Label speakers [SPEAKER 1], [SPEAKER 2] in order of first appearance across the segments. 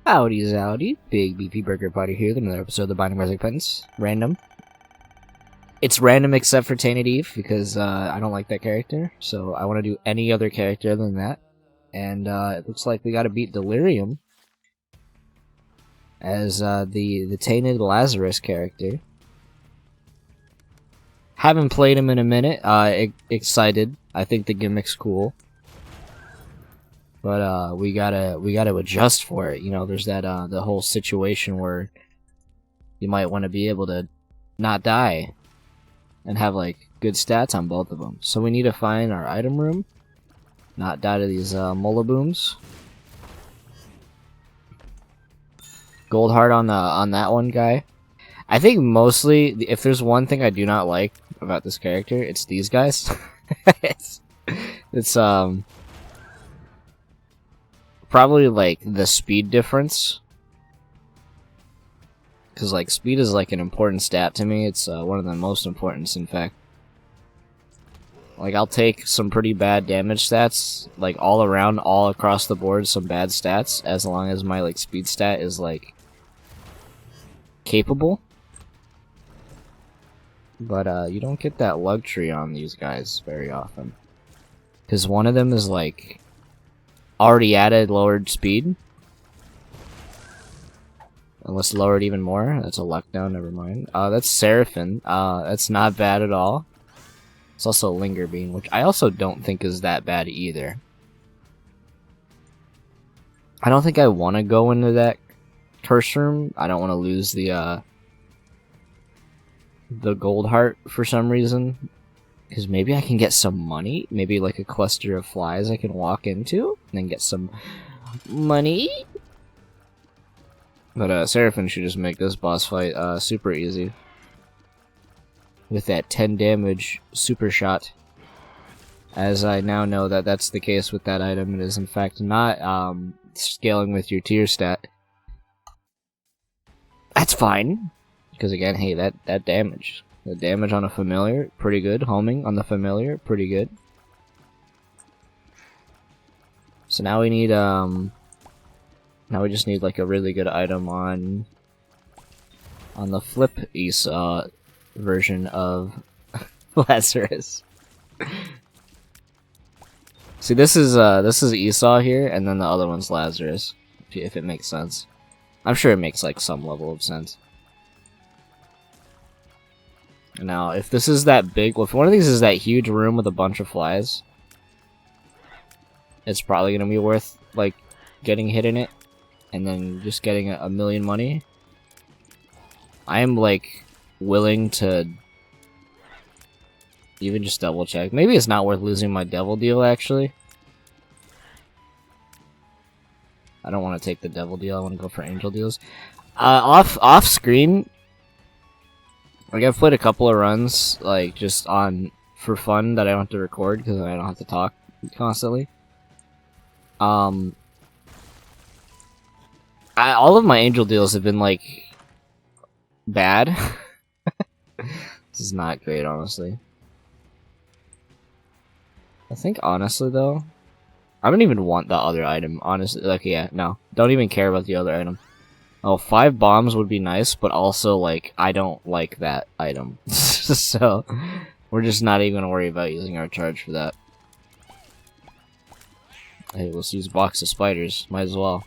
[SPEAKER 1] Howdy zowdy, Big Beefy Burger Party here with another episode of the Binding of Isaac Pence. Random. It's random except for Tainted Eve, because I don't like that character, so I want to do any other character other than that. And it looks like we gotta beat Delirium as the Tainted Lazarus character. Haven't played him in a minute, excited. I think the gimmick's cool. But we gotta adjust for it. You know, there's that the whole situation where you might want to be able to not die and have like good stats on both of them. So we need to find our item room, not die to these mullabooms. Gold heart on that one guy. I think mostly, if there's one thing I do not like about this character, it's these guys. it's probably like the speed difference, because like speed is like an important stat to me. It's one of the most important, in fact. Like I'll take some pretty bad damage stats, like all around, all across the board, some bad stats, as long as my like speed stat is like capable. But you don't get that luxury on these guys very often, because one of them is like already added lowered speed. Unless lowered even more. That's a luck down, never mind. That's Seraphim. That's not bad at all. It's also Linger Bean, which I also don't think is that bad either. I don't think I want to go into that curse room. I don't want to lose the gold heart for some reason. Because maybe I can get some money. Maybe like a cluster of flies I can walk into and then get some money. But Seraphim should just make this boss fight super easy. With that 10 damage super shot. As I now know that that's the case with that item. It is in fact not scaling with your tier stat. That's fine. Because again, hey, that damage. The damage on a familiar, pretty good. Homing on the familiar, pretty good. So now we need, now we just need like a really good item on the flip Esau version of Lazarus. See, this is Esau here, and then the other one's Lazarus, if it makes sense. I'm sure it makes like some level of sense. Now, if this is that big, if one of these is that huge room with a bunch of flies, it's probably gonna be worth like getting hit in it, and then just getting a million money. I am like willing to even just double check. Maybe it's not worth losing my devil deal actually. I don't want to take the devil deal. I want to go for angel deals. Off screen. Like, I've played a couple of runs, like, just for fun that I don't have to record, because I don't have to talk constantly. All of my angel deals have been, like, bad. This is not great, honestly. I think, honestly, though, I don't even want the other item, honestly. Like, yeah, no. Don't even care about the other item. Oh, 5 bombs would be nice, but also, like, I don't like that item. So, we're just not even gonna worry about using our charge for that. Hey, let's use box of spiders. Might as well.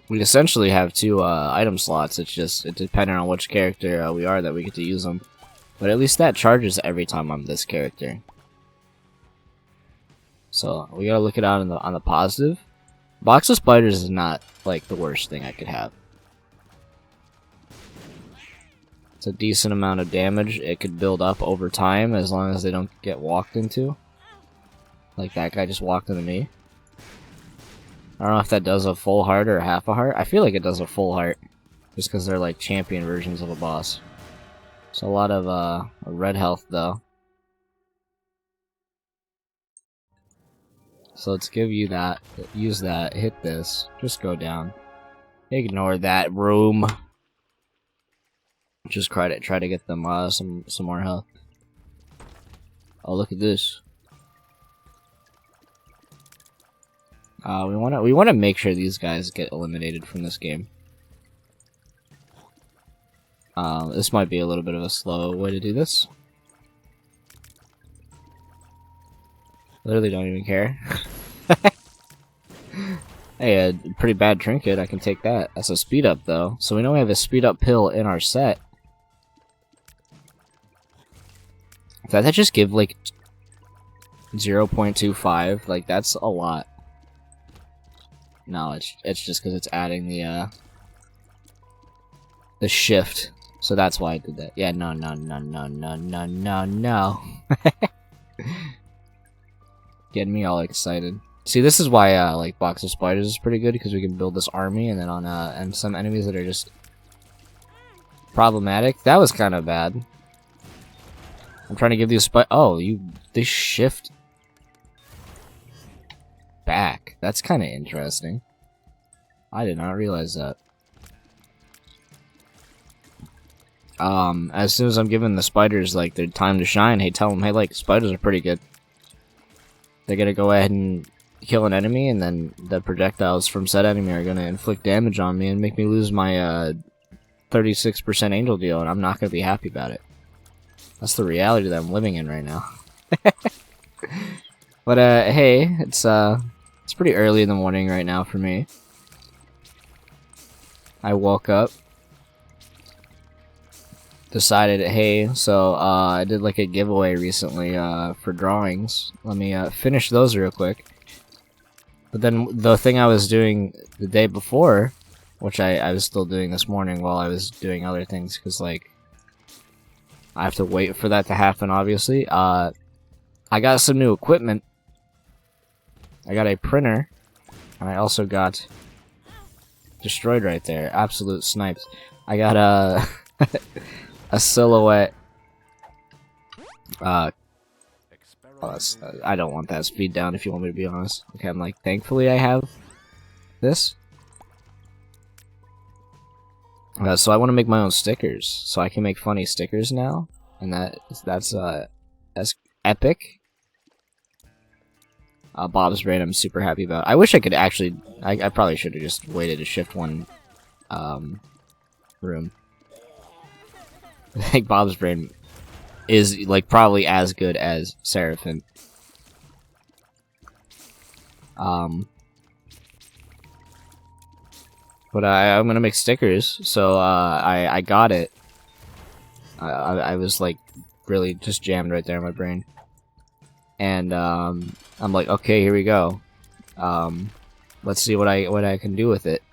[SPEAKER 1] We essentially have 2 item slots. It's just, it depending on which character we are that we get to use them. But at least that charges every time I'm this character. So, we gotta look it out on the positive. Box of spiders is not, like, the worst thing I could have. It's a decent amount of damage. It could build up over time as long as they don't get walked into. Like that guy just walked into me. I don't know if that does a full heart or a half a heart. I feel like it does a full heart. Just because they're, like, champion versions of a boss. So a lot of, red health, though. So let's give you that, use that, hit this, just go down. Ignore that room. Just try to get them some more health. Oh, look at this. We wanna make sure these guys get eliminated from this game. This might be a little bit of a slow way to do this. Literally don't even care. Hey, a pretty bad trinket, I can take that. That's a speed up though. So we know we have a speed up pill in our set. Did that just give like 0.25? Like that's a lot. No, it's just because it's adding the shift. So that's why I did that. Yeah, no. Getting me all excited. See, this is why like Box of Spiders is pretty good, because we can build this army, and then on and some enemies that are just problematic. That was kind of bad. I'm trying to give these they shift back. That's kind of interesting. I did not realize that. As soon as I'm giving the spiders like their time to shine, hey, tell them, hey, like spiders are pretty good. They're gonna go ahead and kill an enemy, and then the projectiles from said enemy are gonna inflict damage on me and make me lose my 36% angel deal, and I'm not gonna be happy about it. That's the reality that I'm living in right now. But hey, it's pretty early in the morning right now for me. I woke up, decided, hey, so I did like a giveaway recently for drawings. Let me finish those real quick. But then the thing I was doing the day before, which I was still doing this morning while I was doing other things, because like I have to wait for that to happen, obviously. I got some new equipment. I got a printer, and I also got destroyed right there. Absolute snipes. I got a silhouette. I don't want that speed down, if you want me to be honest. Okay, I'm like, thankfully I have this. So I want to make my own stickers, so I can make funny stickers now, and that's epic. Bob's brain, I'm super happy about. I wish I could actually. I probably should have just waited to shift one room. I think Bob's brain is like probably as good as Seraphim. But I'm gonna make stickers, so I got it. I was like really just jammed right there in my brain, and I'm like, okay, here we go. Let's see what I can do with it.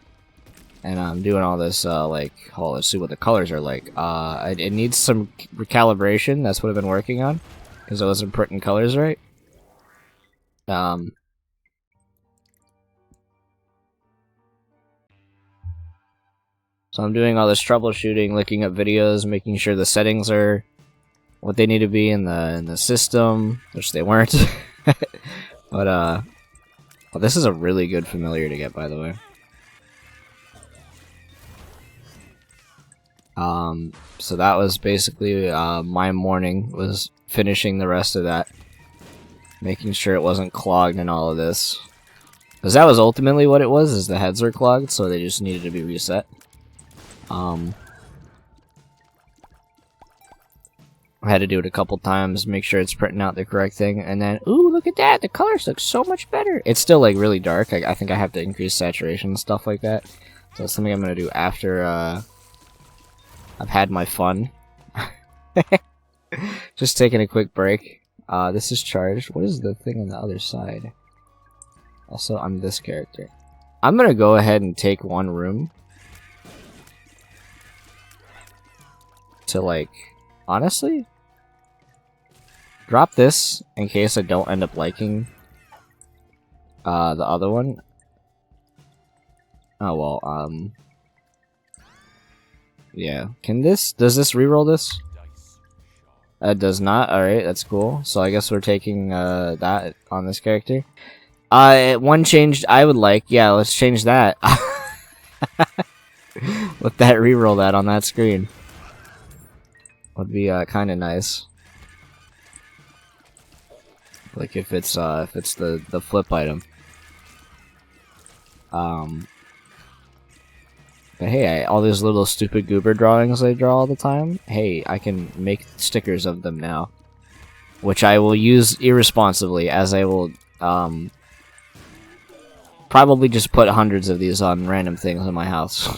[SPEAKER 1] And I'm doing all this, like, oh, let's see what the colors are like. It needs some recalibration. That's what I've been working on, because I wasn't printing colors right. So I'm doing all this troubleshooting, looking at videos, making sure the settings are what they need to be in the system, which they weren't. But well, this is a really good familiar to get, by the way. So that was basically my morning, was finishing the rest of that, making sure it wasn't clogged and all of this, because that was ultimately what it was, is the heads are clogged, so they just needed to be reset. I had to do it a couple times, make sure it's printing out the correct thing, and then, ooh, look at that, the colors look so much better. It's still like really dark. I think I have to increase saturation and stuff like that, so that's something I'm gonna do after I've had my fun. Just taking a quick break. This is charged. What is the thing on the other side? Also, I'm this character. I'm gonna go ahead and take one room to, like, honestly, drop this in case I don't end up liking the other one. Oh well, yeah. Does this reroll this? It does not. Alright, that's cool. So I guess we're taking that on this character. One change I would like. Yeah, let's change that. Let that reroll that on that screen. Would be kind of nice. Like if it's the flip item. But hey, all these little stupid goober drawings I draw all the time, hey, I can make stickers of them now. Which I will use irresponsibly, as I will, probably just put hundreds of these on random things in my house.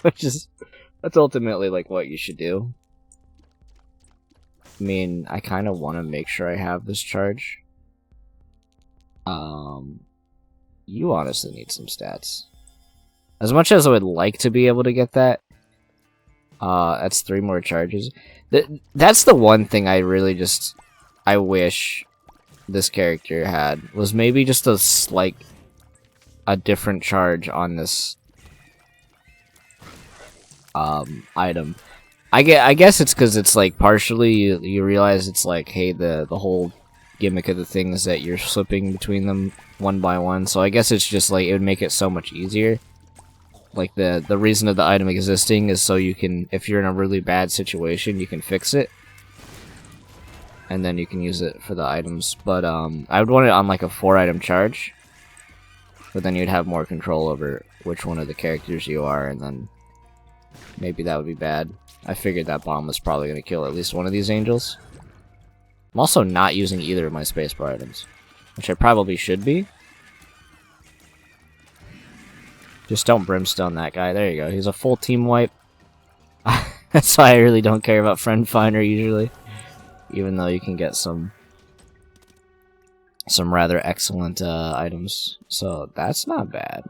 [SPEAKER 1] That's ultimately, like, what you should do. I mean, I kind of want to make sure I have this charge. You honestly need some stats. As much as I would like to be able to get that, that's 3 more charges. That's the one thing I really just, I wish this character had, was maybe just a different charge on this, item. I guess it's because it's, like, partially, you realize it's like, hey, the whole gimmick of the thing is that you're slipping between them one by one, so I guess it's just, like, it would make it so much easier. Like, the reason of the item existing is so you can, if you're in a really bad situation, you can fix it. And then you can use it for the items. But, I would want it on, like, a 4-item charge. But then you'd have more control over which one of the characters you are, and then maybe that would be bad. I figured that bomb was probably going to kill at least one of these angels. I'm also not using either of my spacebar items, which I probably should be. Just don't brimstone that guy. There you go. He's a full team wipe. That's why I really don't care about friend finder usually, even though you can get some rather excellent items. So that's not bad.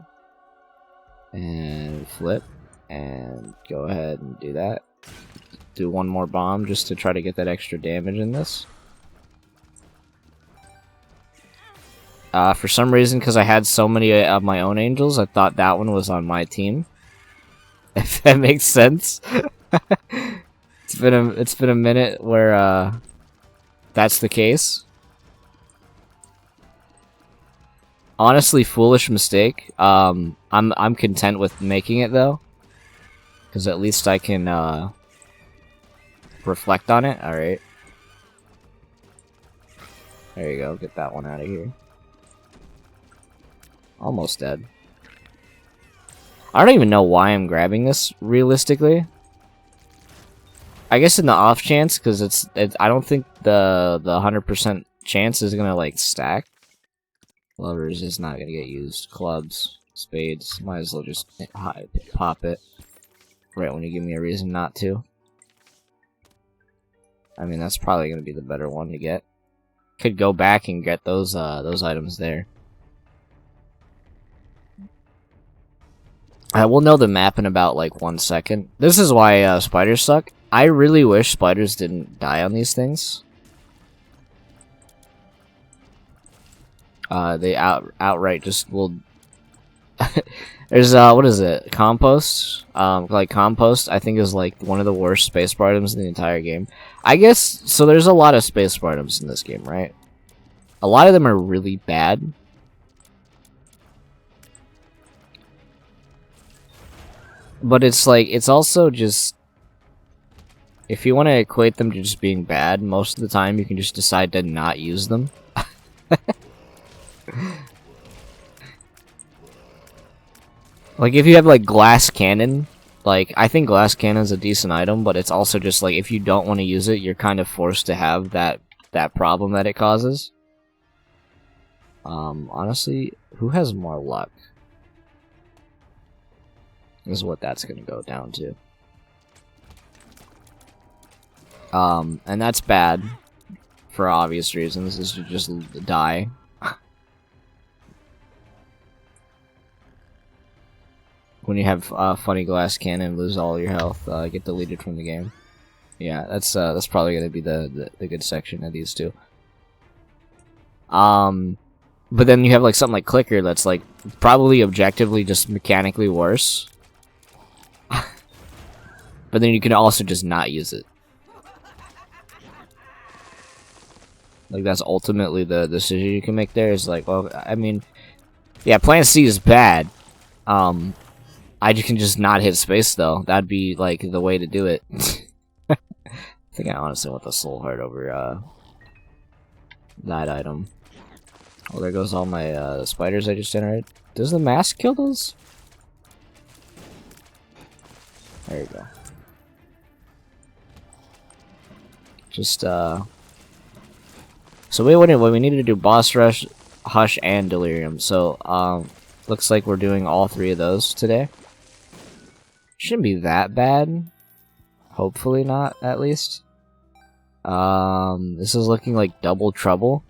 [SPEAKER 1] And flip, and go ahead and do that. Do one more bomb just to try to get that extra damage in this. For some reason, because I had so many of my own angels, I thought that one was on my team. If that makes sense. It's been a minute where that's the case. Honestly, foolish mistake. I'm content with making it though, because at least I can reflect on it. All right. There you go. Get that one out of here. Almost dead. I don't even know why I'm grabbing this, realistically. I guess in the off chance, because I don't think the 100% chance is gonna, like, stack. Lovers is not gonna get used. Clubs, spades, might as well just pop it. Right when you give me a reason not to. I mean, that's probably gonna be the better one to get. Could go back and get those items there. We'll know the map in about, like, 1 second. This is why spiders suck. I really wish spiders didn't die on these things. They outright just will... There's, what is it? Compost? Like, compost, I think, is, like, one of the worst spacebar items in the entire game. I guess, so there's a lot of spacebar items in this game, right? A lot of them are really bad. But it's like, it's also just, if you want to equate them to just being bad, most of the time you can just decide to not use them. Like, if you have, like, glass cannon, like, I think glass cannon is a decent item, but it's also just, like, if you don't want to use it, you're kind of forced to have that problem that it causes. Honestly, who has more luck? Is what that's gonna go down to. And that's bad for obvious reasons, is to just die. When you have funny glass cannon, lose all your health, get deleted from the game. Yeah, that's probably gonna be the good section of these two. But then you have like something like clicker that's like probably objectively just mechanically worse. But then you can also just not use it. Like, that's ultimately the decision you can make there, is like, well, I mean, yeah, Plan C is bad. I can just not hit space, though. That'd be, like, the way to do it. I think I honestly want the soul heart over, that item. Oh, there goes all my, spiders I just generated. Does the mask kill those? There you go. Just, So we needed to do Boss Rush, Hush, and Delirium. So, looks like we're doing all 3 of those today. Shouldn't be that bad. Hopefully not, at least. This is looking like Double Trouble.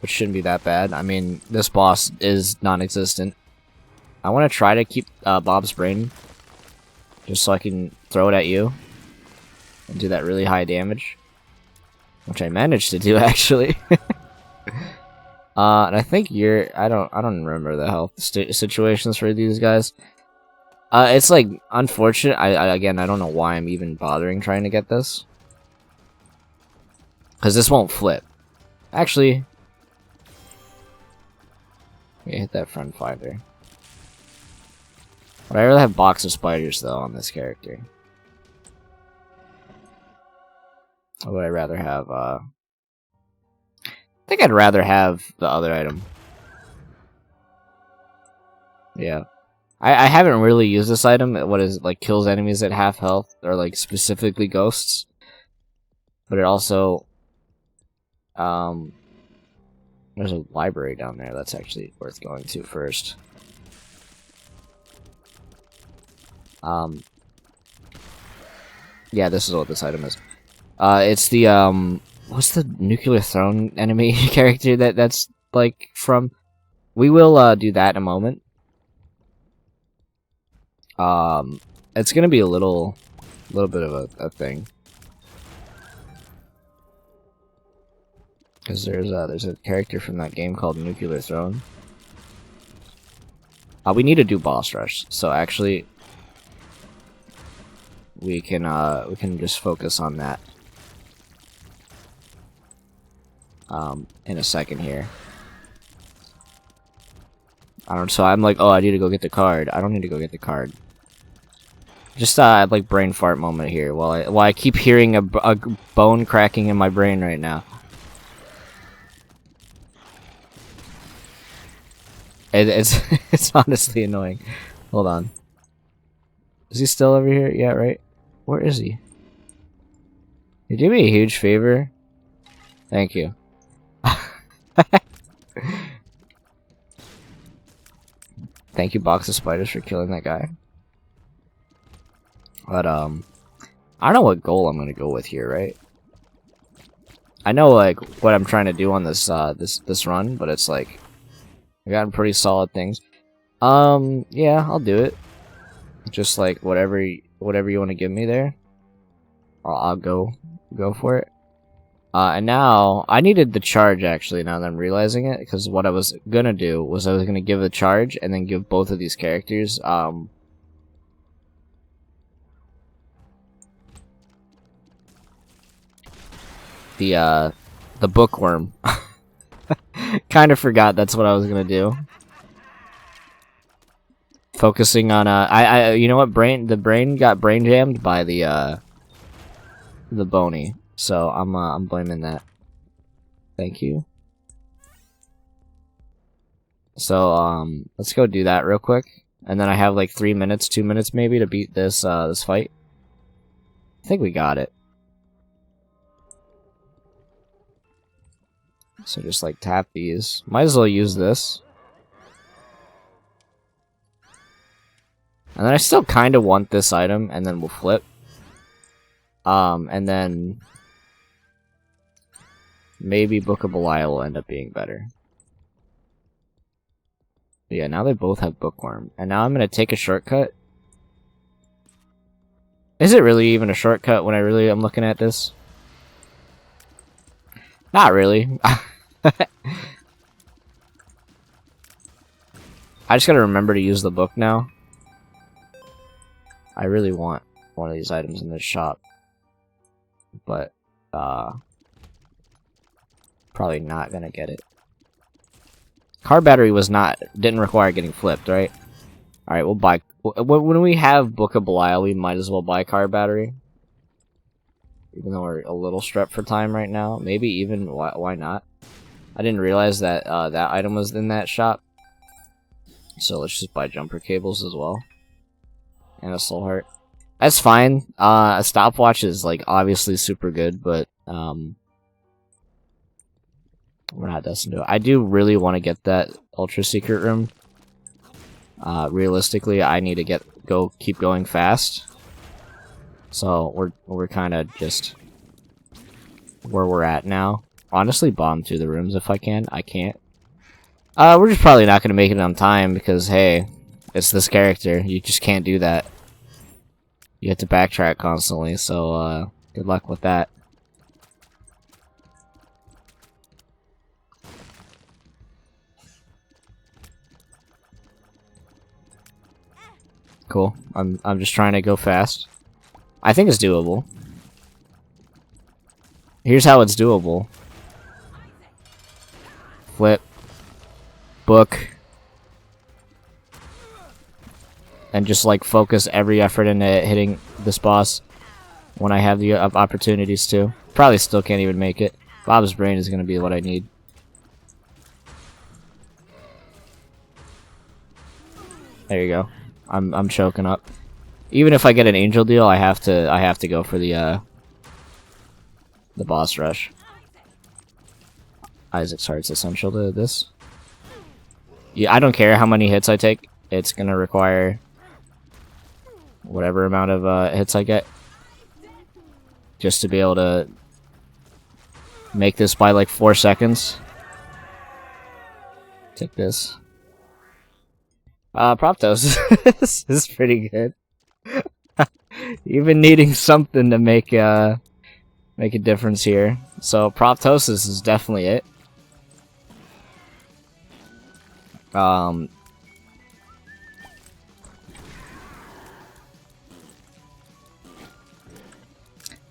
[SPEAKER 1] Which shouldn't be that bad. I mean, this boss is non-existent. I want to try to keep Bob's brain, just so I can throw it at you and do that really high damage, which I managed to do actually. And I think I don't remember the health situations for these guys. It's like unfortunate. Again, I don't know why I'm even bothering trying to get this, because this won't flip. Actually, yeah, hit that front finder. But I really have Box of Spiders though on this character. Or would I rather have? I think I'd rather have the other item. Yeah. I haven't really used this item. What is it, like, kills enemies at half health, or like specifically ghosts. But it also, there's a library down there that's actually worth going to first. Yeah, this is what this item is. It's the what's the nuclear throne enemy character that's like from? We will do that in a moment. It's gonna be a little bit of a thing, because there's a character from that game called Nuclear Throne. We need to do boss rush, so actually we can just focus on that in a second here. So I'm like, oh, I need to go get the card. I don't need to go get the card. Just like brain fart moment here while I keep hearing a bone cracking in my brain right now. It's honestly annoying. Hold on. Is he still over here? Yeah, right. Where is he? You do me a huge favor. Thank you. Thank you, Box of Spiders, for killing that guy. But I don't know what goal I'm gonna go with here, right? I know like what I'm trying to do on this this run, but it's like I got pretty solid things. Yeah, I'll do it. Just like whatever you want to give me there, I'll go for it. And now I needed the charge actually. Now that I'm realizing it, because what I was gonna do was I was gonna give the charge and then give both of these characters the bookworm. Kind of forgot that's what I was gonna do. Focusing on you know what, the brain got brain jammed by the bony, so I'm blaming that. Thank you. So let's go do that real quick, and then I have like 3 minutes, 2 minutes maybe to beat this this fight. I think we got it. So just like tap these. Might as well use this. And then I still kind of want this item, and then we'll flip. And then maybe Book of Belial will end up being better. But yeah, now they both have Bookworm. And now I'm going to take a shortcut. Is it really even a shortcut when I'm looking at this? Not really. I just gotta remember to use the book now. I really want one of these items in this shop, but probably not gonna get it. Car battery didn't require getting flipped, right? All right, we'll buy. When we have Book of Belial, we might as well buy car battery, even though we're a little strapped for time right now. Maybe even why not? I didn't realize that that item was in that shop. So let's just buy jumper cables as well. And a soul heart. That's fine. A stopwatch is like obviously super good, but we're not destined to it. I do really want to get that ultra secret room. Realistically, I need to keep going fast. So we're kind of just where we're at now. Honestly, bomb through the rooms if I can. I can't. We're just probably not gonna make it on time because hey, it's this character. You just can't do that. You have to backtrack constantly. So good luck with that. Cool. I'm just trying to go fast. I think it's doable. Here's how it's doable. Flip. Book. And just like focus every effort into hitting this boss when I have the opportunities to. Probably still can't even make it. Bob's brain is gonna be what I need. There you go. I'm choking up. Even if I get an angel deal, I have to go for the boss rush. Isaac's Heart's essential to this. Yeah, I don't care how many hits I take. It's gonna require whatever amount of hits I get just to be able to make this by like 4 seconds. Take this. Proptos this is pretty good. Even needing something to make a difference here. So Proptosis is definitely it.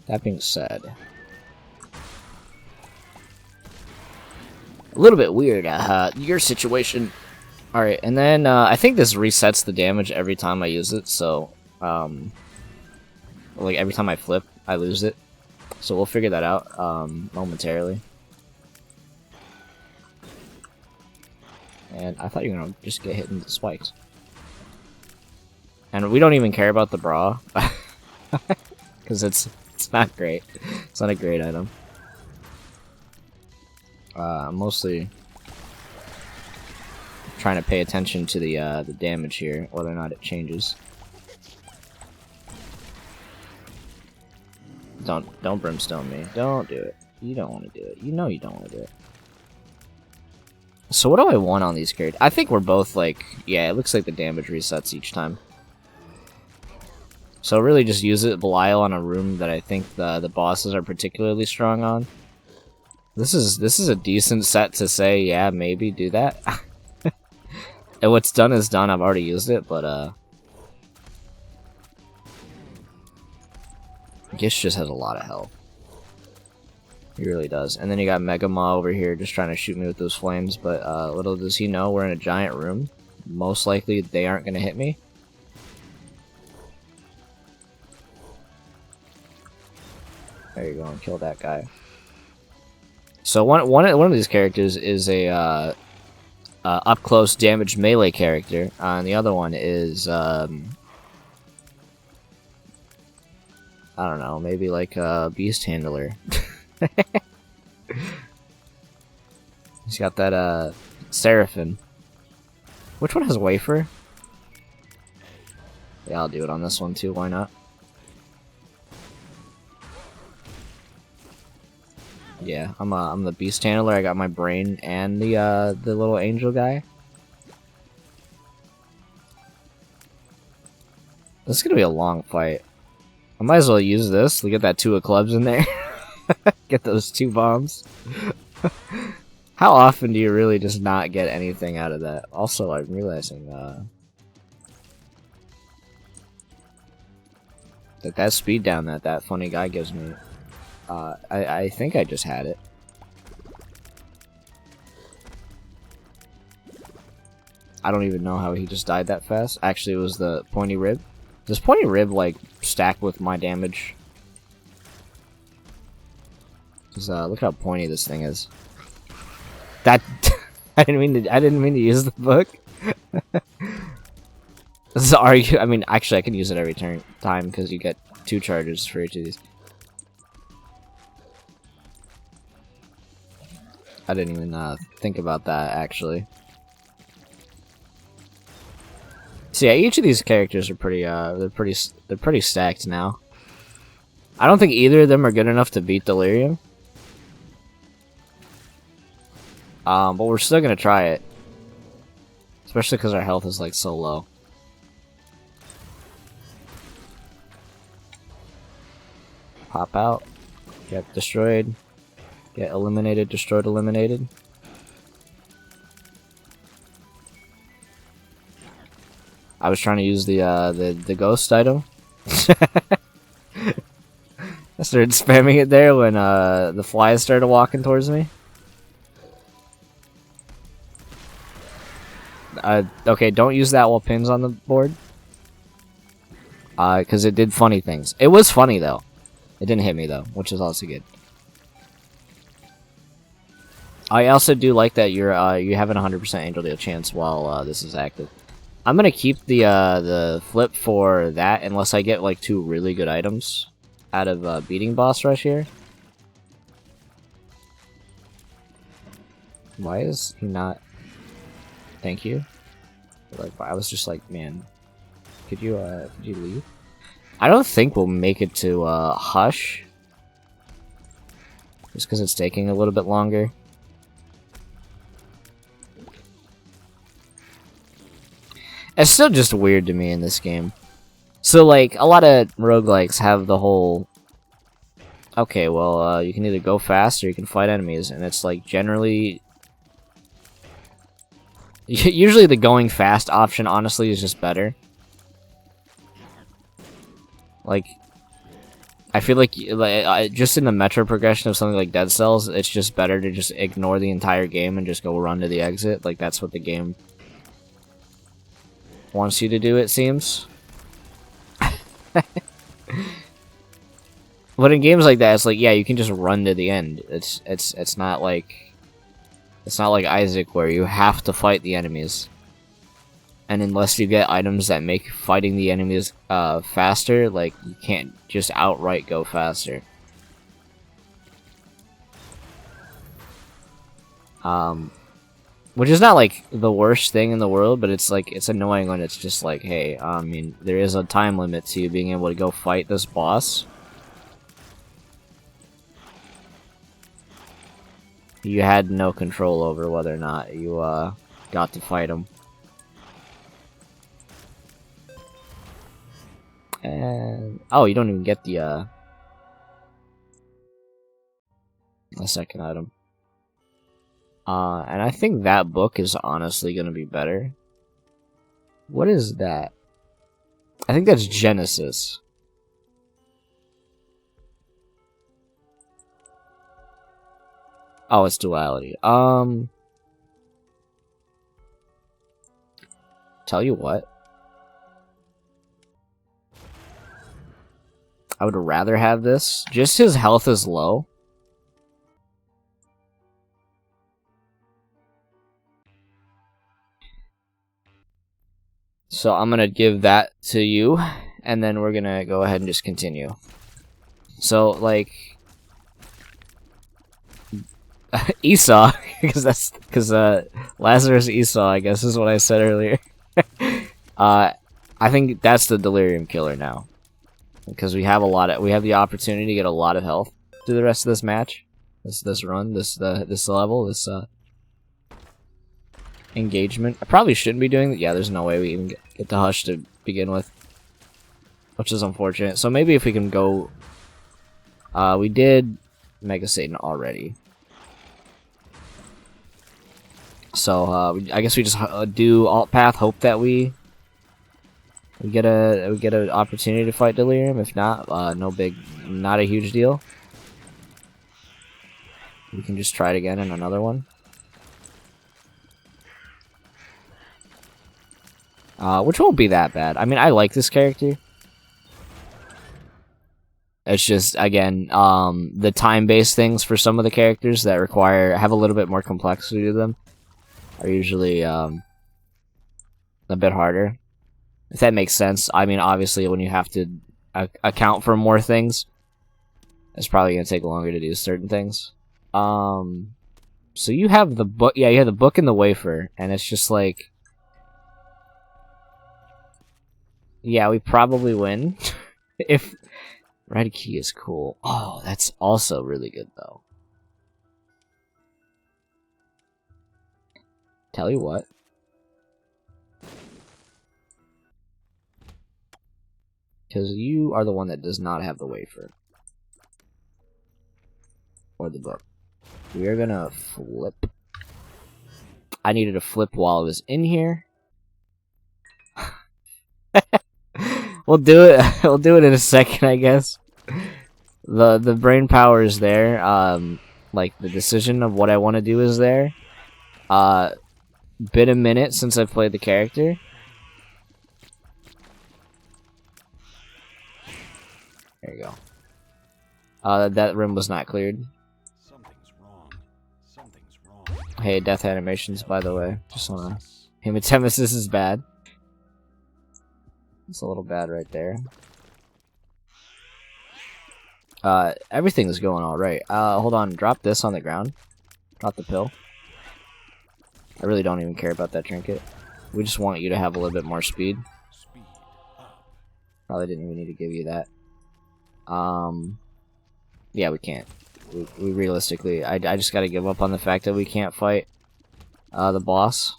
[SPEAKER 1] That being said, a little bit weird, your situation. Alright, and then I think this resets the damage every time I use it, so like every time I flip, I lose it. So we'll figure that out momentarily. And I thought you were gonna just get hit in the spikes. And we don't even care about the bra. Because it's not great. It's not a great item. Mostly trying to pay attention to the damage here, whether or not it changes. Don't brimstone me. Don't do it. You don't want to do it. You know you don't want to do it. So what do I want on these characters? I think we're both like, yeah, it looks like the damage resets each time. So really just use it Belial on a room that I think the bosses are particularly strong on. This is a decent set to say, yeah, maybe do that. And what's done is done. I've already used it, but Gish just has a lot of health. He really does. And then you got Mega Maw over here just trying to shoot me with those flames, but little does he know we're in a giant room. Most likely they aren't going to hit me. There you go, and kill that guy. So one of these characters is a up close damage melee character, and the other one is I don't know, maybe like a beast handler. He's got that Seraphim. Which one has wafer? Yeah, I'll do it on this one too. Why not? Yeah, I'm the beast handler. I got my brain and the little angel guy. This is gonna be a long fight. I might as well use this. Look at that 2 of clubs in there. Get those 2 bombs. How often do you really just not get anything out of that? Also, I'm realizing that speed down that funny guy gives me. I think I just had it. I don't even know how he just died that fast. Actually, it was the pointy rib. Does pointy rib like stack with my damage? Cause look how pointy this thing is. That I didn't mean to use the book. This is argue. I mean, actually, I can use it every time because you get 2 charges for each of these. I didn't even think about that actually. So yeah, each of these characters are pretty they're pretty stacked now. I don't think either of them are good enough to beat Delirium. But we're still gonna try it. Especially because our health is like so low. Pop out. Get destroyed. Get eliminated, destroyed, eliminated. I was trying to use the ghost item. I started spamming it there when the flies started walking towards me. Okay, don't use that while pin's on the board. Because it did funny things. It was funny though. It didn't hit me though, which is also good. I also do like that you have an 100% angel deal chance while this is active. I'm gonna keep the flip for that unless I get like 2 really good items out of beating boss rush here. Why is he not? Thank you. Like I was just like, man, could you leave? I don't think we'll make it to Hush, just because it's taking a little bit longer. It's still just weird to me in this game. So, like, a lot of roguelikes have the whole... Okay, well, you can either go fast or you can fight enemies, and it's, like, generally... Usually the going fast option, honestly, is just better. Like, I feel like just in the metro progression of something like Dead Cells, it's just better to just ignore the entire game and just go run to the exit. Like, that's what the game wants you to do, it seems. But in games like that, it's like, yeah, you can just run to the end. It's not like Isaac where you have to fight the enemies. And unless you get items that make fighting the enemies faster, like, you can't just outright go faster. Which is not, like, the worst thing in the world, but it's, like, it's annoying when it's just like, hey, I mean, there is a time limit to you being able to go fight this boss. You had no control over whether or not you, got to fight him. And... oh, you don't even get the second item. And I think that book is honestly gonna be better. What is that? I think that's Genesis. Oh, it's duality. Tell you what. I would rather have this. Just his health is low. So I'm gonna give that to you, and then we're gonna go ahead and just continue. So, like... Esau, because Lazarus Esau, I guess is what I said earlier. I think that's the Delirium Killer now. Because we have the opportunity to get a lot of health through the rest of this match. This run, this level, this engagement. I probably shouldn't be doing that. Yeah, there's no way we even get the Hush to begin with, which is unfortunate. So maybe if we can go, we did Mega Satan already. So I guess we just do alt path, hope that we get an opportunity to fight Delirium. If not, not a huge deal. We can just try it again in another one. Which won't be that bad. I mean, I like this character. It's just, again, the time-based things for some of the characters that have a little bit more complexity to them are usually a bit harder. If that makes sense. I mean, obviously, when you have to account for more things, it's probably going to take longer to do certain things. So you have the book. Yeah, you have the book and the wafer, and it's just like, yeah, we probably win. If red key is cool. Oh, that's also really good though. Tell you what. Because you are the one that does not have the wafer. Or the book. We are gonna flip. I needed to flip while I was in here. We'll do it. We'll do it in a second, I guess. The brain power is there. Like the decision of what I want to do is there. Been a minute since I've played the character. There you go. That room was not cleared.
[SPEAKER 2] Something's wrong. Something's wrong.
[SPEAKER 1] Hey, death animations, by the way. Just wanna... Hematemesis is bad. It's a little bad right there. Everything's going alright. Hold on. Drop this on the ground. Drop the pill. I really don't even care about that trinket. We just want you to have a little bit more speed.
[SPEAKER 2] Speed up.
[SPEAKER 1] Probably didn't even need to give you that. Yeah, we can't. We realistically, I just gotta give up on the fact that we can't fight the boss.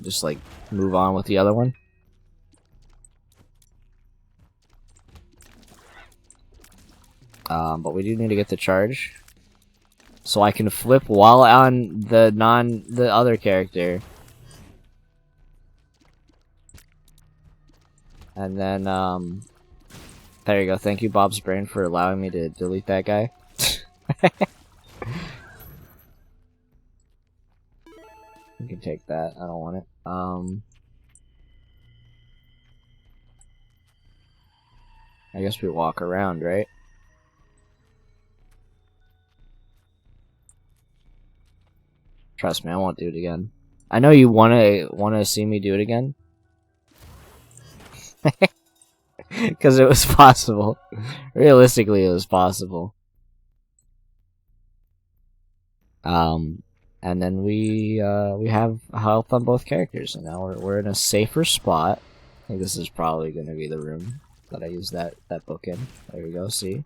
[SPEAKER 1] Just like move on with the other one. But we do need to get the charge, so I can flip while on the other character, and then there you go. Thank you, Bob's Brain, for allowing me to delete that guy. You can take that. I don't want it. I guess we walk around, right? Trust me, I won't do it again. I know you wanna see me do it again. Because it was possible. Realistically, it was possible. And then we have health on both characters, and now we're in a safer spot. I think this is probably gonna be the room that I use that book in. There we go. See.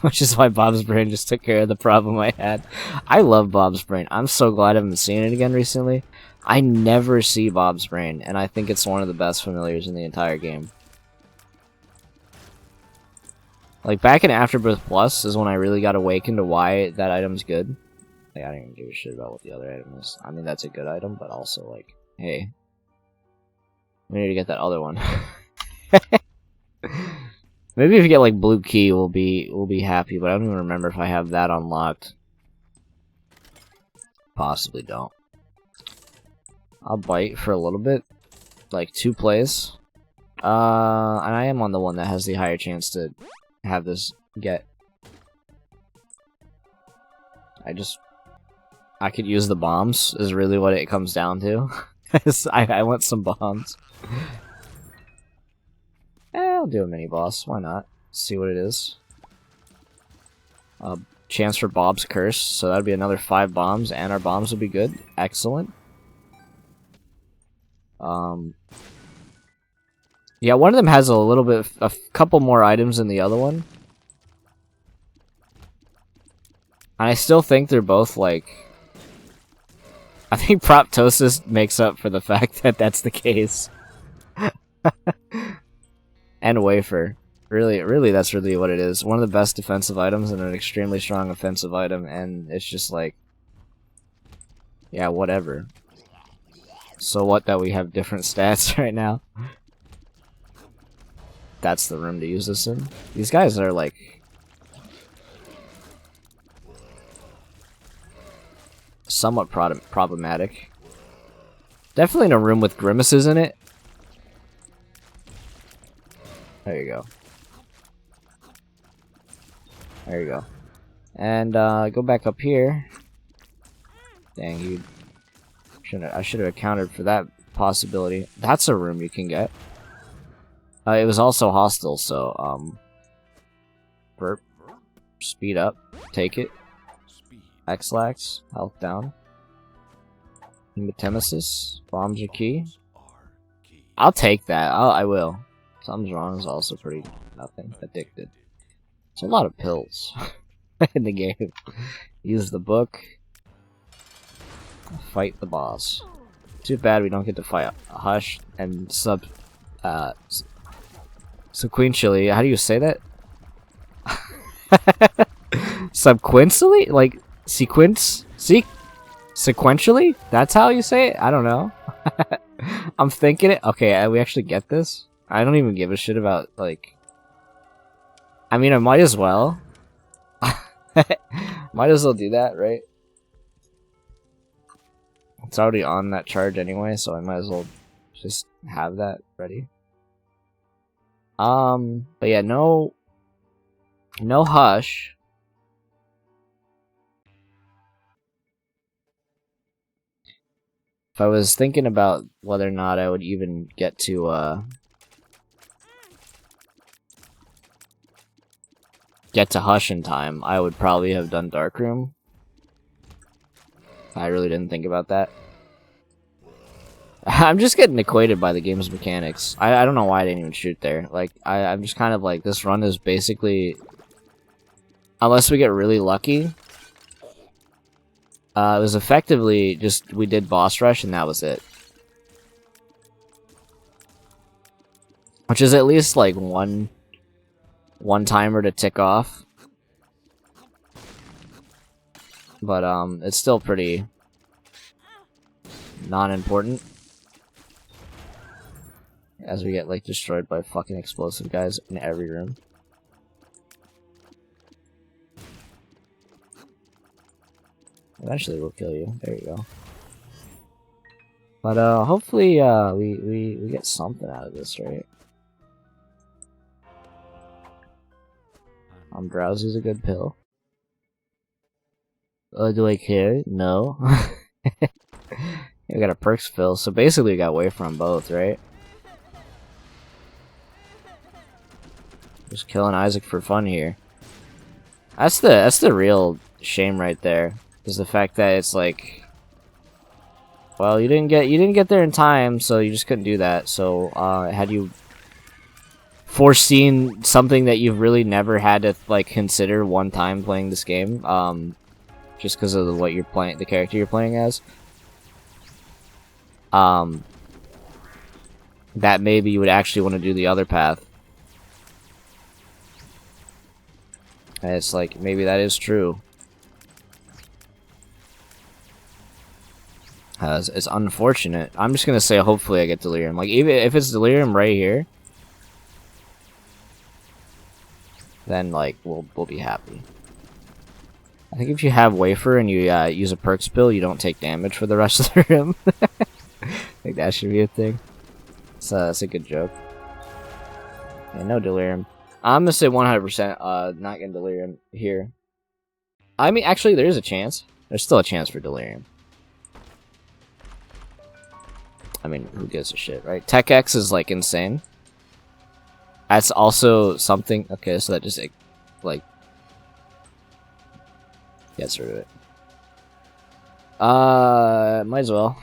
[SPEAKER 1] Which is why Bob's Brain just took care of the problem I had. I love Bob's Brain. I'm so glad I haven't seen it again recently. I never see Bob's Brain, and I think it's one of the best familiars in the entire game. Like, back in Afterbirth Plus is when I really got awakened to why that item's good. Like, I don't even give a shit about what the other item is. I mean, that's a good item, but also, like, hey. We need to get that other one. Maybe if we get like blue key, we'll be happy. But I don't even remember if I have that unlocked. Possibly don't. I'll bite for a little bit, like 2 plays. And I am on the one that has the higher chance to have this get. I could use the bombs. Is really what it comes down to. I want some bombs. I'll do a mini boss. Why not? See what it is. Chance for Bob's Curse. So that'd be another 5 bombs, and our bombs would be good. Excellent. Yeah, one of them has a couple more items than the other one. And I still think they're both like. I think Proptosis makes up for the fact that that's the case. And wafer. Really, that's really what it is. One of the best defensive items and an extremely strong offensive item, and it's just like... Yeah, whatever. So what that we have different stats right now? That's the room to use this in. These guys are like... somewhat problematic. Definitely in a room with grimaces in it. There you go. There you go. And go back up here. Dang, you shouldn't. I should have accounted for that possibility. That's a room you can get. It was also hostile, so burp, speed up, take it. X-lax, health down. Hematemesis, bombs are key. I'll take that. I will. Something's wrong is also pretty nothing. Addicted. It's a lot of pills in the game. Use the book. Fight the boss. Too bad we don't get to fight Hush and sequentially. How do you say that? Subsequently? Like sequentially? That's how you say it? I don't know. I'm thinking it. Okay, we actually get this. I don't even give a shit about, like... I mean, I might as well. Might as well do that, right? It's already on that charge anyway, so I might as well just have that ready. But yeah, no Hush. If I was thinking about whether or not I would even get to Hush in time, I would probably have done Darkroom. I really didn't think about that. I'm just getting equated by the game's mechanics. I don't know why I didn't even shoot there. Like, I'm just kind of like, this run is basically... Unless we get really lucky. It was effectively just, we did boss rush and that was it. Which is at least like one timer to tick off. But it's still pretty non-important. As we get like destroyed by fucking explosive guys in every room. Eventually we'll kill you. There you go. But hopefully we get something out of this, right? Drowsy's a good pill. Do I care? No. We got a perks fill, so basically we got away from both, right? Just killing Isaac for fun here. That's the real shame right there. Is the fact that it's like, well, you didn't get there in time, so you just couldn't do that. So had you foreseen something that you've really never had to like consider one time playing this game, just because of what you're playing, the character you're playing as, that maybe you would actually want to do the other path. And it's like, maybe that is true. It's unfortunate. I'm just gonna say hopefully I get Delirium. Like, even if it's Delirium right here, then like we'll be happy. I think if you have Wafer and you use a perk spill, you don't take damage for the rest of the room. I think that should be a thing. So that's a good joke. Yeah, no Delirium. I'm gonna say 100% not getting Delirium here. I mean, actually, there is a chance. There's still a chance for Delirium. I mean, who gives a shit, right? Tech X is, like, insane. That's also something... Okay, so that just, like... gets rid of it. Might as well.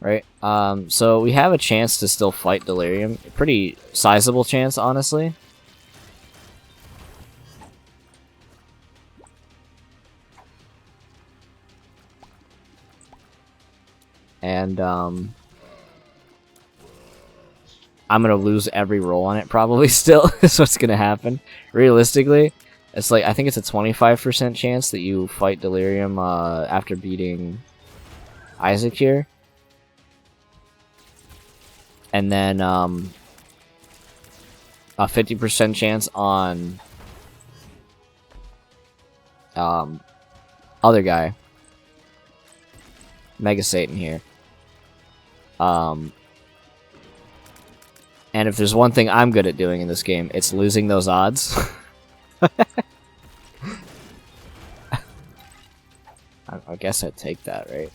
[SPEAKER 1] Right? So we have a chance to still fight Delirium. A pretty sizable chance, honestly. And, I'm gonna lose every roll on it, probably, still. Is what's gonna happen. Realistically, it's like, I think it's a 25% chance that you fight Delirium, after beating Isaac here. And then, a 50% chance on, other guy. Mega Satan here. And if there's one thing I'm good at doing in this game, it's losing those odds. guess I'd take that, right?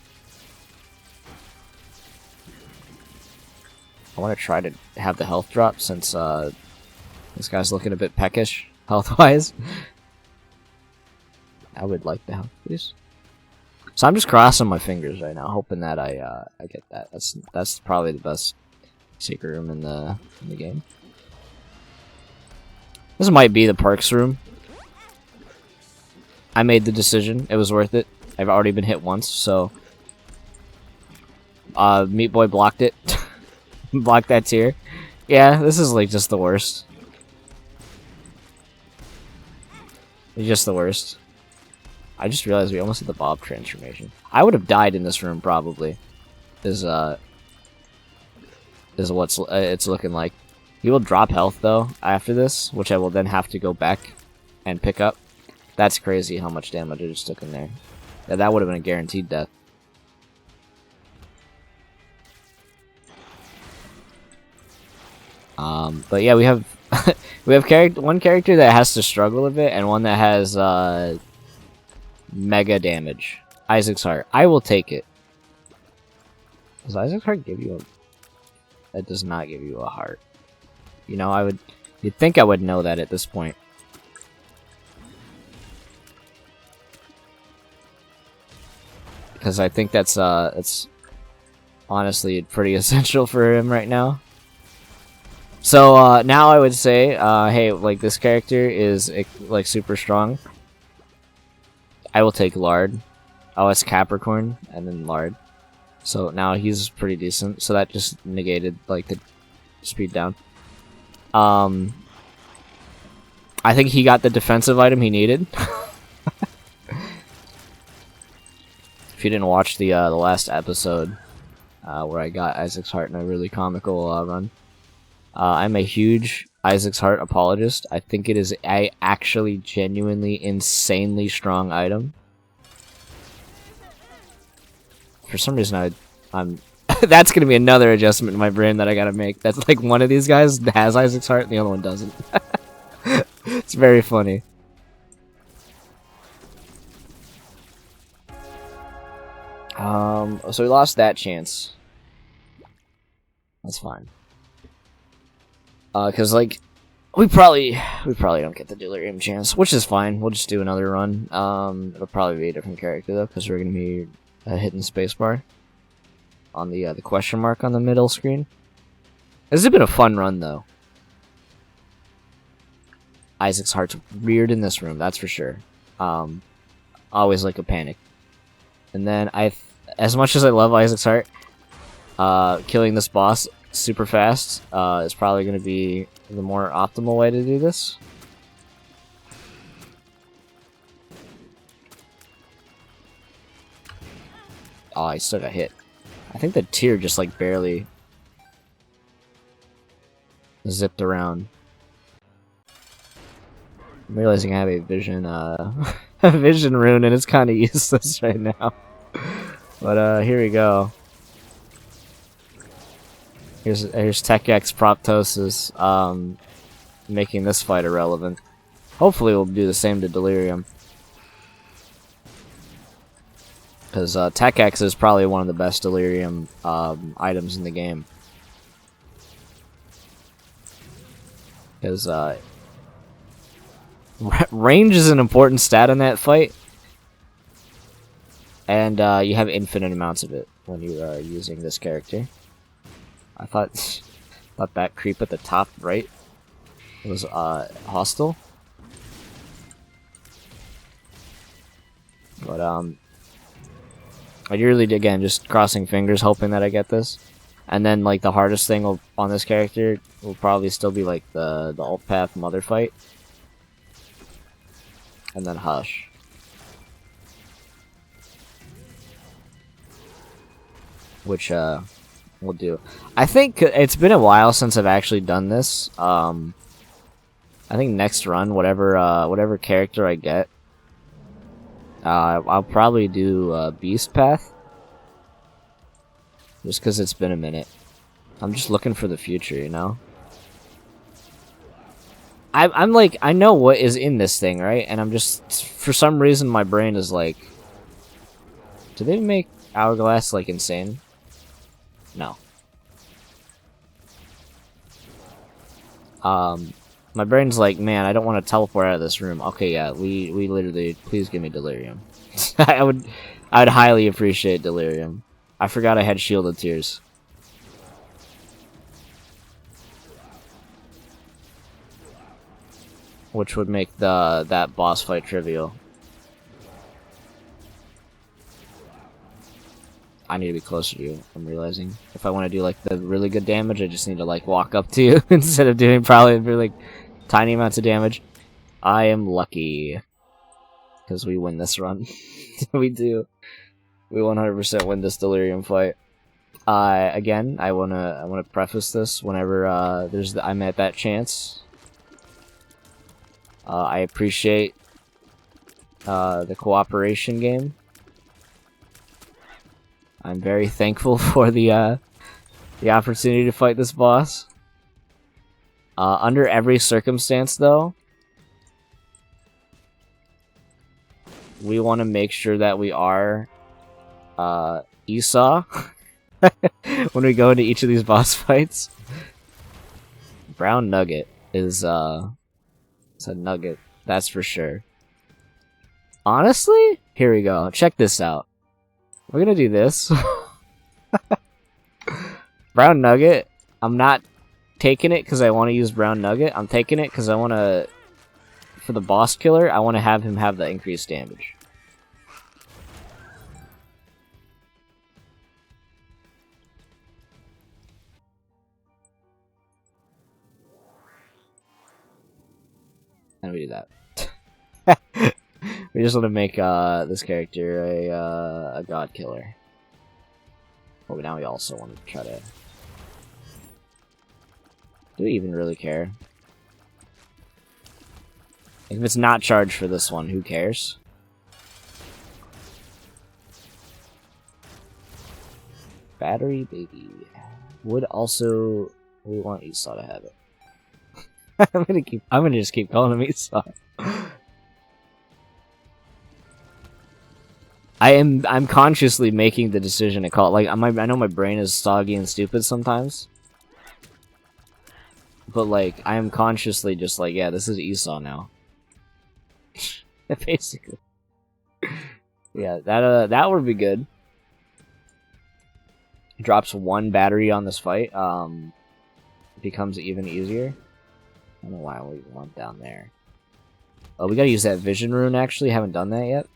[SPEAKER 1] I want to try to have the health drop since this guy's looking a bit peckish health-wise. I would like the health, please. So I'm just crossing my fingers right now, hoping that I get that. That's probably the best secret room in the game. This might be the perks room. I made the decision. It was worth it. I've already been hit once, so Meat Boy blocked it. Blocked that tier. Yeah, this is like just the worst. It's just the worst. I just realized we almost hit the Bob transformation. I would have died in this room probably. Is what's it's looking like. He will drop health though after this, which I will then have to go back and pick up. That's crazy how much damage I just took in there. Yeah, that would have been a guaranteed death. But yeah, we have we have one character that has to struggle a bit, and one that has mega damage. Isaac's Heart. I will take it. Does Isaac's Heart give you a... That does not give you a heart. You know, you'd think I would know that at this point. Because I think that's it's honestly pretty essential for him right now. So now I would say, hey, like this character is like super strong. I will take Lard. Oh, it's Capricorn and then Lard. So now he's pretty decent. So that just negated like the speed down. I think he got the defensive item he needed. If you didn't watch the last episode where I got Isaac's Heart in a really comical run, I'm a huge Isaac's Heart apologist. I think it is a actually genuinely insanely strong item. For some reason, I'm that's gonna be another adjustment in my brain that I gotta make. That's like one of these guys has Isaac's Heart and the other one doesn't. It's very funny. So we lost that chance. That's fine. Cause like we probably don't get the delirium chance, which is fine. We'll just do another run. It'll probably be a different character though, because we're gonna be hitting spacebar on the question mark on the middle screen. This has been a fun run though. Isaac's Heart's weird in this room, that's for sure. Always like a panic. And then as much as I love Isaac's Heart, killing this boss super fast is probably going to be the more optimal way to do this. Oh, I still got hit. I think the tier just like barely zipped around. I'm realizing I have a vision a vision rune and it's kind of useless right now. But here we go. Here's TechX Proptosis making this fight irrelevant. Hopefully we'll do the same to Delirium. Because TechX is probably one of the best Delirium items in the game. Because range is an important stat in that fight. And you have infinite amounts of it when you are using this character. I thought that creep at the top right was hostile. But I really, again, just crossing fingers, hoping that I get this. And then, like, the hardest thing on this character will probably still be, like, the alt path mother fight. And then Hush. Which, we'll do. I think it's been a while since I've actually done this. I think next run, whatever character I get, I'll probably do Beast Path. Just because it's been a minute. I'm just looking for the future, you know? I'm like, I know what is in this thing, right? And I'm just, for some reason, my brain is like, Do they make Hourglass, like, insane? No. My brain's like, man, I don't want to teleport out of this room. Okay, yeah, we literally, please give me Delirium. I'd highly appreciate Delirium. I forgot I had Shielded Tears. Which would make that boss fight trivial. I need to be closer to you, I'm realizing. If I want to do like the really good damage, I just need to like walk up to you instead of doing probably really tiny amounts of damage. I am lucky. Because we win this run. We do. We 100% win this Delirium fight. Again, I wanna preface this whenever I'm at that chance. I appreciate the cooperation game. I'm very thankful for the opportunity to fight this boss. Under every circumstance, though, we want to make sure that we are Esau when we go into each of these boss fights. Brown Nugget is it's a nugget, that's for sure. Honestly, here we go. Check this out. We're gonna do this. Brown Nugget. I'm not taking it because I want to use Brown Nugget. I'm taking it because I want to, for the boss killer, I want to have him have the increased damage. And we do that. We just want to make this character a god killer. But now we also want to try to... Do we even really care? If it's not charged for this one, who cares? Battery baby. Would also... We want Esau to have it. I'm gonna just keep calling him Esau. I'm consciously making the decision to call it. Like, I know my brain is soggy and stupid sometimes. But, like, I am consciously just like, yeah, this is Esau now. Basically. Yeah, that would be good. Drops one battery on this fight. Becomes even easier. I don't know why we want down there. Oh, we gotta use that vision rune, actually. Haven't done that yet.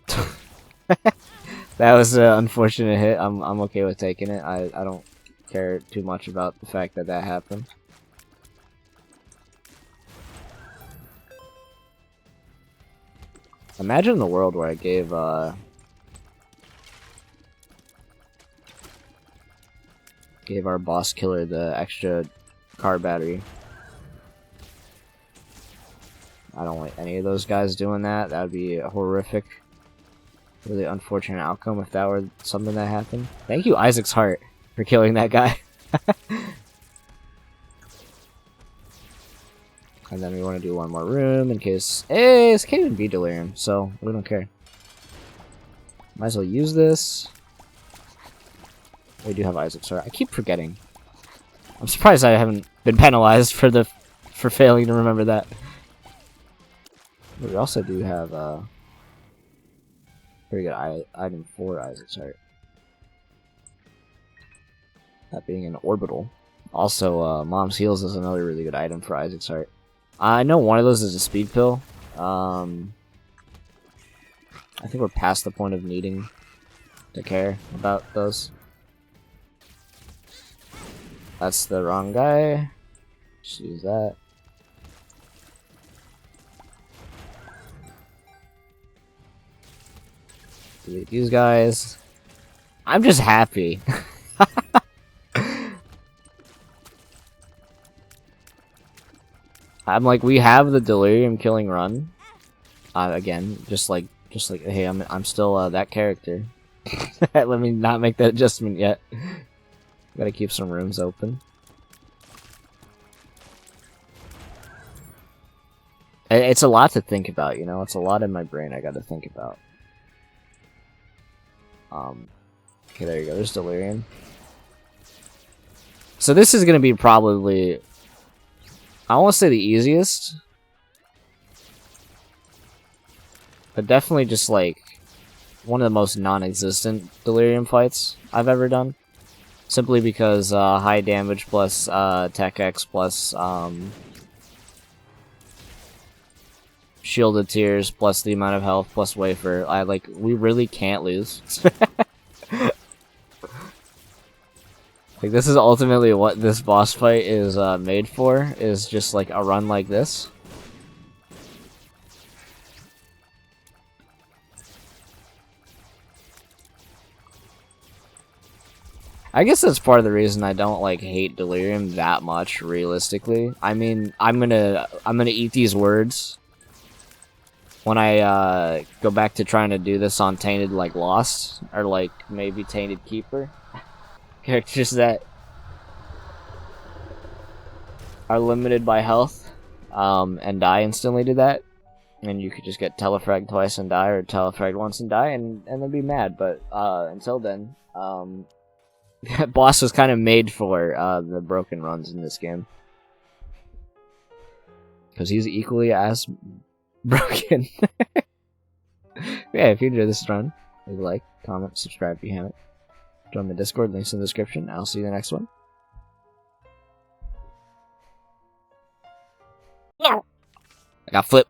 [SPEAKER 1] That was an unfortunate hit. I'm okay with taking it. I don't care too much about the fact that that happened. Imagine the world where I gave our boss killer the extra car battery. I don't like any of those guys doing that. That would be a horrific, really unfortunate outcome if that were something that happened. Thank you, Isaac's Heart, for killing that guy. And then we want to do one more room in case... Hey, this can't even be Delirium, so we don't care. Might as well use this. We do have Isaac's Heart. I keep forgetting. I'm surprised I haven't been penalized for failing to remember that. We also do have very good item for Isaac's Heart. That being an orbital. Also, Mom's Heals is another really good item for Isaac's Heart. I know one of those is a speed pill. I think we're past the point of needing to care about those. That's the wrong guy. Just use that. Delete these guys. I'm just happy. I'm like, we have the Delirium killing run. Again, just like, hey, I'm still that character. Let me not make that adjustment yet. Gotta keep some rooms open. It's a lot to think about, you know? It's a lot in my brain I gotta think about. Okay, there you go. There's Delirium. So this is gonna be probably, I won't say the easiest, but definitely just like one of the most non-existent Delirium fights I've ever done. Simply because high damage plus Tech X plus Shielded Tears plus the amount of health plus Wafer. We really can't lose. Like, this is ultimately what this boss fight is made for, is just like a run like this. I guess that's part of the reason I don't like hate Delirium that much, realistically. I mean, I'm gonna eat these words when I go back to trying to do this on Tainted like Lost, or like maybe Tainted Keeper. Characters that are limited by health and die instantly to that. And you could just get telefragged twice and die, or telefragged once and die, and then be mad. But until then, that boss was kind of made for the broken runs in this game. Because he's equally as broken. Yeah, if you enjoyed this run, leave a like, comment, subscribe if you haven't. Join the Discord, links in the description. I'll see you in the next one. I got flip.